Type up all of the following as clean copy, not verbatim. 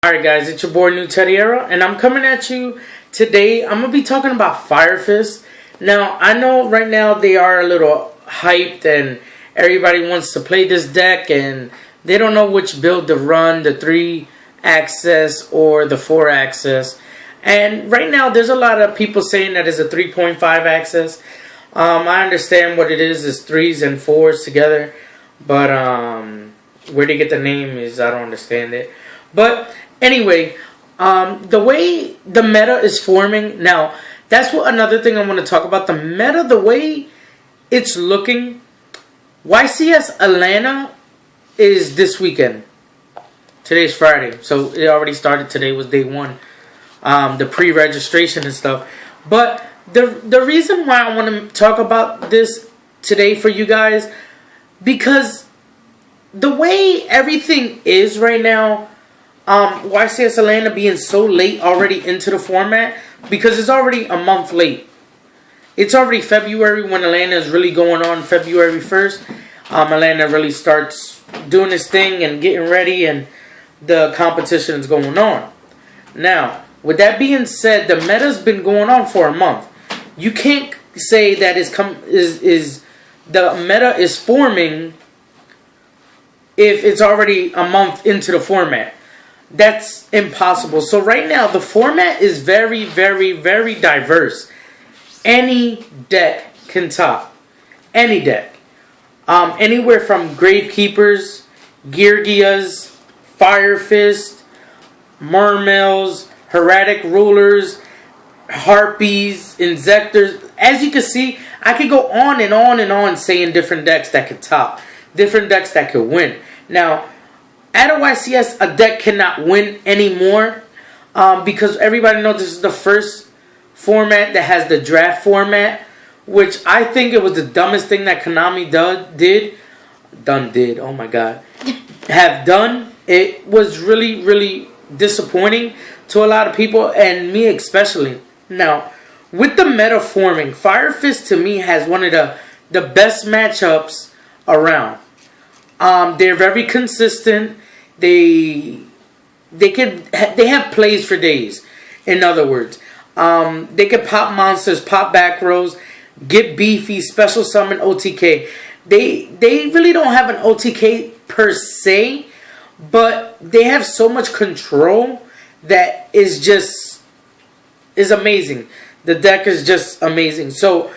Alright guys, it's your boy Newteddyera, and I'm coming at you today. I'm going to be talking about Fire Fist. Now, I know right now they are a little hyped and everybody wants to play this deck and they don't know which build to run, the 3-axis or the 4-axis. And right now there's a lot of people saying that it's a 3.5 axis. I understand what it is 3s and 4s together, but where they get the name is I don't understand it. But anyway, the way the meta is forming now, that's what another thing I want to talk about. The meta, the way it's looking. YCS Atlanta is this weekend. Today's Friday, so it already started. Today was day one, the pre-registration and stuff. But the reason why I want to talk about this today for you guys, because the way everything is right now, YCS Atlanta being so late already into the format, because it's already a month late. It's already February when Atlanta is really going on. February 1st, Atlanta really starts doing this thing and getting ready, and the competition is going on. Now, with that being said, the meta's been going on for a month. You can't say that the meta is forming if it's already a month into the format. That's impossible. So right now, the format is very, very, very diverse. Any deck can top. Any deck. Anywhere from Gravekeepers, Geargias, Fire Fist, Mermails, Heretic Rulers, Harpies, Inzectors. As you can see, I could go on and on and on saying different decks that could top. Different decks that could win. Now, at a YCS, a deck cannot win anymore because everybody knows this is the first format that has the draft format, which I think it was the dumbest thing that Konami did. Oh my god, have done. It was really, really disappointing to a lot of people, and me especially. Now, with the meta forming, Fire Fist to me has one of the best matchups around. They're very consistent. They have plays for days. In other words, they can pop monsters, pop back rows, get beefy, special summon OTK. They really don't have an OTK per se, but they have so much control that is amazing. The deck is just amazing. So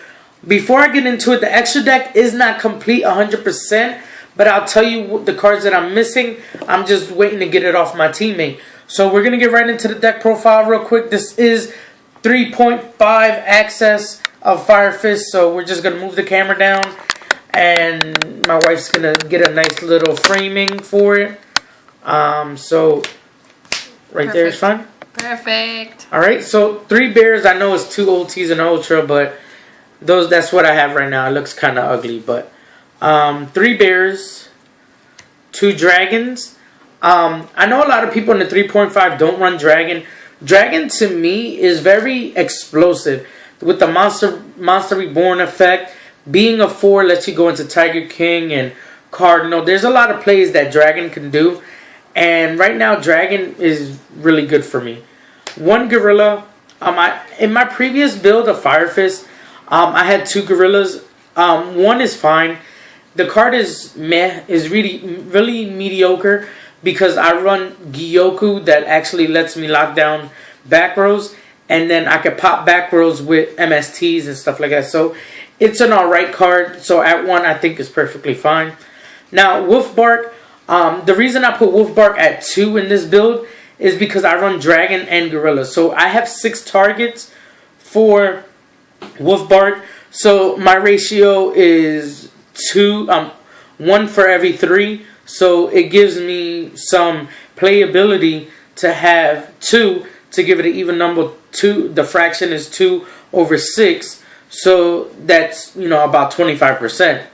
before I get into it, the extra deck is not complete 100%. But I'll tell you the cards that I'm missing. I'm just waiting to get it off my teammate. So we're going to get right into the deck profile real quick. This is 3.5 access of Fire Fist. So we're just going to move the camera down. And my wife's going to get a nice little framing for it. So right Perfect. There is fine. Perfect. Alright, so 3 bears. I know it's 2 OTs and Ultra, but that's what I have right now. It looks kind of ugly, but 3 bears, 2 dragons. I know a lot of people in the 3.5 don't run dragon. Dragon to me is very explosive with the monster reborn effect. Being a 4 lets you go into Tiger King and Cardinal. There's a lot of plays that dragon can do, and right now dragon is really good for me. 1 gorilla. In my previous build of Fire Fist, I had 2 gorillas. 1 is fine. The card is meh, is really mediocre because I run Gyoku that actually lets me lock down back rows, and then I can pop back rows with MSTs and stuff like that. So it's an alright card. So at 1 I think is perfectly fine. Now Wolfbark, the reason I put Wolfbark at 2 in this build is because I run Dragon and Gorilla. So I have 6 targets for Wolfbark. So my ratio is 1 for every 3, so it gives me some playability to have 2 to give it an even number. 2, the fraction is 2 over 6, so that's about 25%.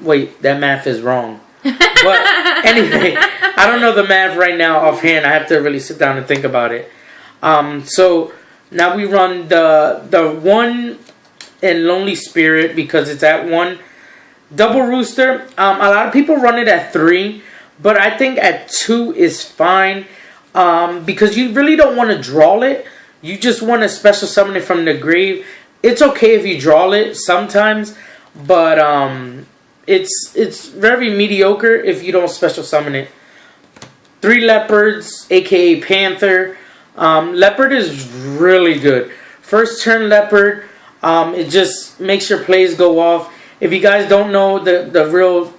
Wait, that math is wrong. But anyway, I don't know the math right now offhand. I have to really sit down and think about it. So now we run the 1 and Lonely Spirit because it's at 1. Double Rooster, a lot of people run it at 3, but I think at 2 is fine. because you really don't want to draw it. You just want to special summon it from the grave. It's okay if you draw it sometimes, but it's very mediocre if you don't special summon it. 3 leopards, aka Panther. Leopard is really good. First turn leopard, it just makes your plays go off. If you guys don't know the real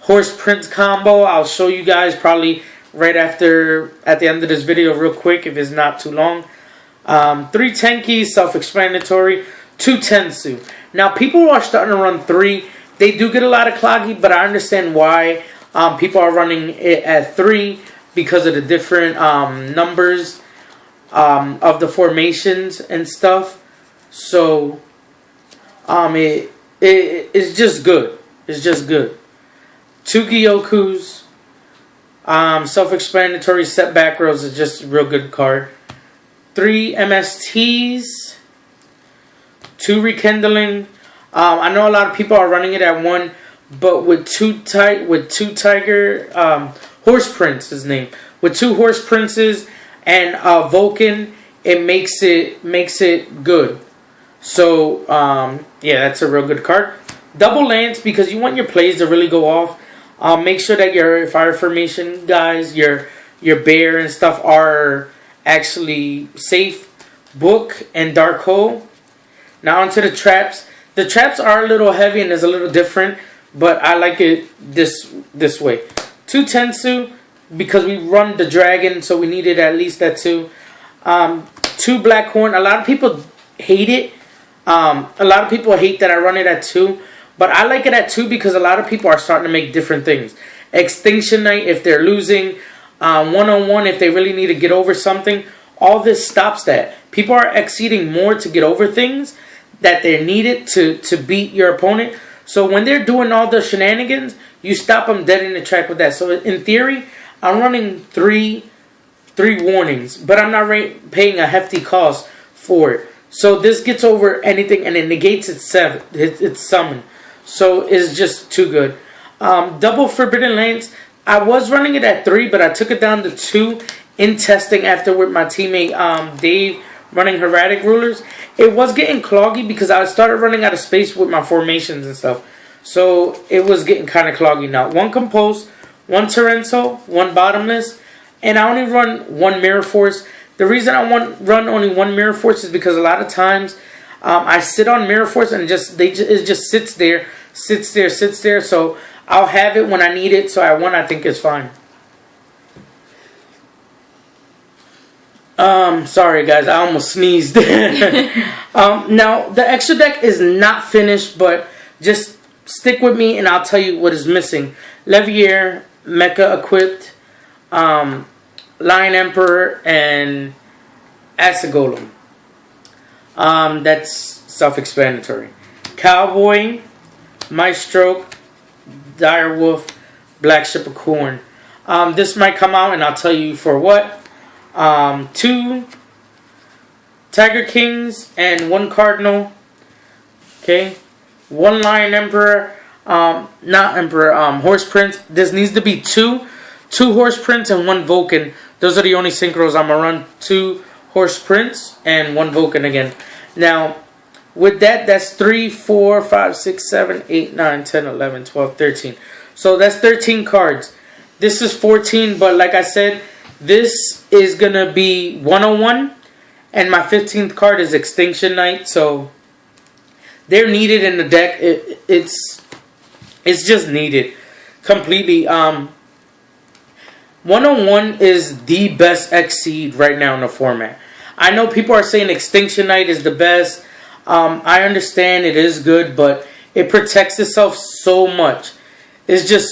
horse prince combo, I'll show you guys probably right after, at the end of this video, real quick if it's not too long. 3 Tenki, self-explanatory. 2 Tensu. Now people are starting to run 3. They do get a lot of cloggy, but I understand why people are running it at 3 because of the different numbers of the formations and stuff. So it's just good. It's just good. 2 Gyokus. Self-explanatory. Setback rows is just a real good card. 3 MSTs. 2 Rekindling. I know a lot of people are running it at 1, but with 2 Tiger Horse Prince, his name, with 2 Horse Princes and Vulcan, it makes it good. So yeah, that's a real good card. Double Lance, because you want your plays to really go off. Make sure that your fire formation guys, your bear and stuff are actually safe. Book and Dark Hole. Now onto the traps. The traps are a little heavy and is a little different, but I like it this way. 2 Tensu, because we run the dragon, so we needed at least that 2. 2 Black Horn. A lot of people hate it. A lot of people hate that I run it at 2, but I like it at 2 because a lot of people are starting to make different things. Extinction Knight if they're losing, 1-on-1 if they really need to get over something. All this stops that. People are exceeding more to get over things that they're needed to beat your opponent. So when they're doing all the shenanigans, you stop them dead in the track with that. So in theory, I'm running three warnings, but I'm not paying a hefty cost for it. So this gets over anything and it negates its summon. So it's just too good. Double Forbidden Lance. I was running it at 3, but I took it down to 2 in testing after with my teammate Dave running Heraldic Rulers. It was getting cloggy because I started running out of space with my formations and stuff. So it was getting kind of cloggy now. 1 Compose, 1 Torrential, 1 Bottomless, and I only run 1 Mirror Force. The reason I run only 1 Mirror Force is because a lot of times I sit on Mirror Force and it just sits there. So I'll have it when I need it. So at 1 I think it's fine. Sorry guys, I almost sneezed. Now the extra deck is not finished, but just stick with me and I'll tell you what is missing. Newteddyera, Mecha equipped, Lion Emperor, and Asagolem. That's self-explanatory. Cowboy, Maestro, Direwolf, Black Ship of Corn. This might come out and I'll tell you for what. 2 Tiger Kings and 1 Cardinal. Okay. 1 Lion Emperor. Not Emperor. Horse Prince. This needs to be 2 Horse Prince and 1 Vulcan. Those are the only synchros I'm gonna run. 2 Horse Prince and 1 Vulcan again. Now, with that, that's 3, 4, 5, 6, 7, 8, 9, 10, 11, 12, 13. So that's 13 cards. This is 14, but like I said, this is going to be 101, and my 15th card is Extinction Knight, so they're needed in the deck. It's just needed completely. 101 is the best X-Seed right now in the format. I know people are saying Extinction Knight is the best. I understand it is good, but it protects itself so much. It's just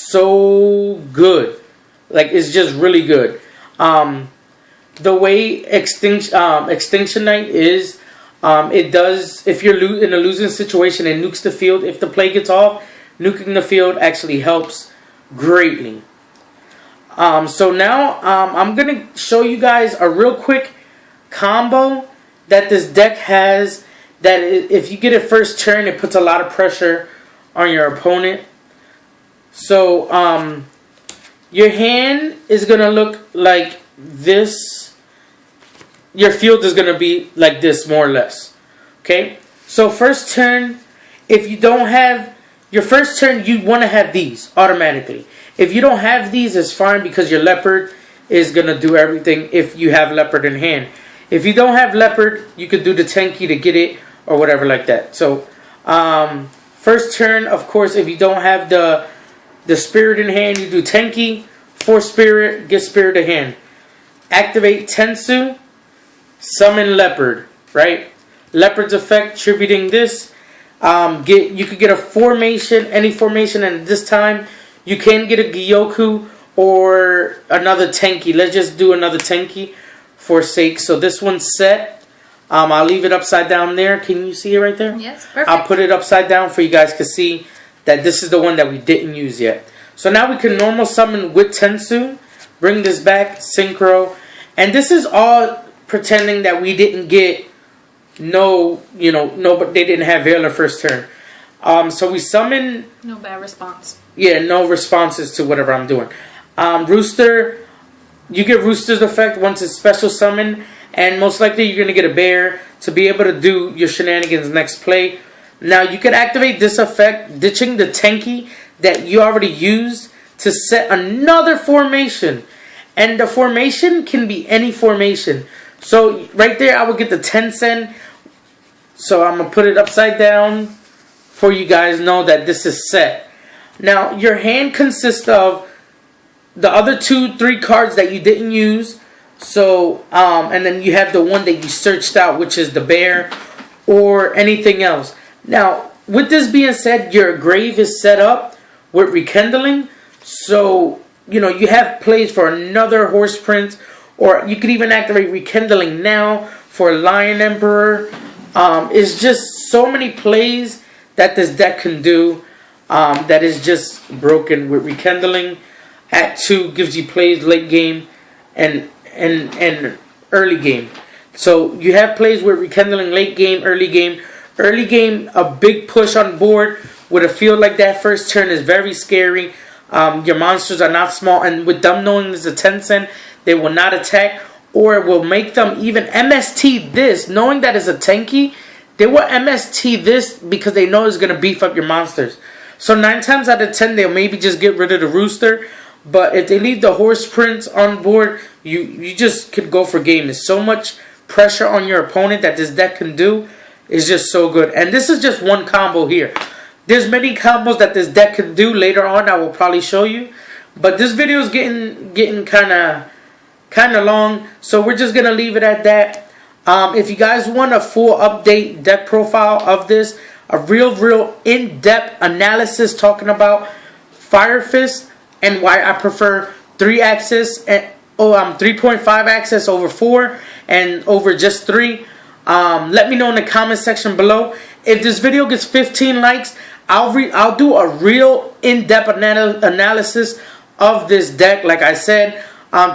so good. Like, it's just really good. The way Extinction Knight is, it does, if you're in a losing situation and nukes the field, if the play gets off, nuking the field actually helps greatly. So now I'm going to show you guys a real quick combo that this deck has, that if you get it first turn, it puts a lot of pressure on your opponent. So your hand is going to look like this, your field is going to be like this, more or less. Okay? So first turn, if you don't have, your first turn, you want to have these automatically. If you don't have these, it's fine because your leopard is going to do everything if you have leopard in hand. If you don't have leopard, you could do the tanky to get it or whatever like that. So, first turn, of course, if you don't have the spirit in hand, you do tanky, force spirit, get spirit in hand. Activate Tensu, summon leopard, right? Leopard's effect, tributing this. You could get a formation, any formation, and this time you can get a Gyoku or another tanky. Let's just do another tanky for sake. So this one's set. I'll leave it upside down there. Can you see it right there? Yes, perfect. I'll put it upside down for you guys to see that this is the one that we didn't use yet. So now we can normal summon with Tensu. Bring this back, Synchro. And this is all pretending that we didn't get but they didn't have Veiler first turn. So we summon... No bad response. Yeah, no responses to whatever I'm doing. Rooster, you get Rooster's effect once it's special summon, and most likely you're going to get a bear to be able to do your shenanigans next play. Now you can activate this effect, ditching the tanky that you already used to set another formation. And the formation can be any formation. So right there I would get the Tensen. So I'm going to put it upside down for you guys know that this is set. Now your hand consists of the other 2-3 cards that you didn't use. So and then you have the one that you searched out, which is the bear or anything else. Now with this being said, your grave is set up with rekindling. So you have plays for another Horse Prince, or you could even activate rekindling now for Lion Emperor. It's just so many plays that this deck can do that is just broken with rekindling. At 2 gives you plays late game and early game. So you have plays with rekindling late game, early game. Early game, a big push on board with a field like that first turn is very scary. Your monsters are not small, and with them knowing there's a Tensen, they will not attack, or it will make them even MST this, knowing that it's a tanky. They will MST this because they know it's going to beef up your monsters. So 9 times out of 10, they'll maybe just get rid of the Rooster. But if they leave the Horse Prince on board, you just could go for game. There's so much pressure on your opponent that this deck can do. It's just so good. And this is just one combo here. There's many combos that this deck can do later on. I will probably show you. But this video is getting kind of long. So we're just going to leave it at that. If you guys want a full update deck profile of this, a real in-depth analysis talking about Fire Fist and why I prefer 3-axis and 3.5 axis over 4 and over just 3. Let me know in the comment section below. If this video gets 15 likes, I'll do a real in-depth analysis of this deck. Like I said,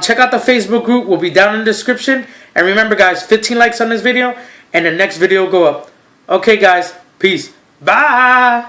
check out the Facebook group. Will be down in the description. And remember, guys, 15 likes on this video, and the next video will go up. Okay, guys. Peace. Bye.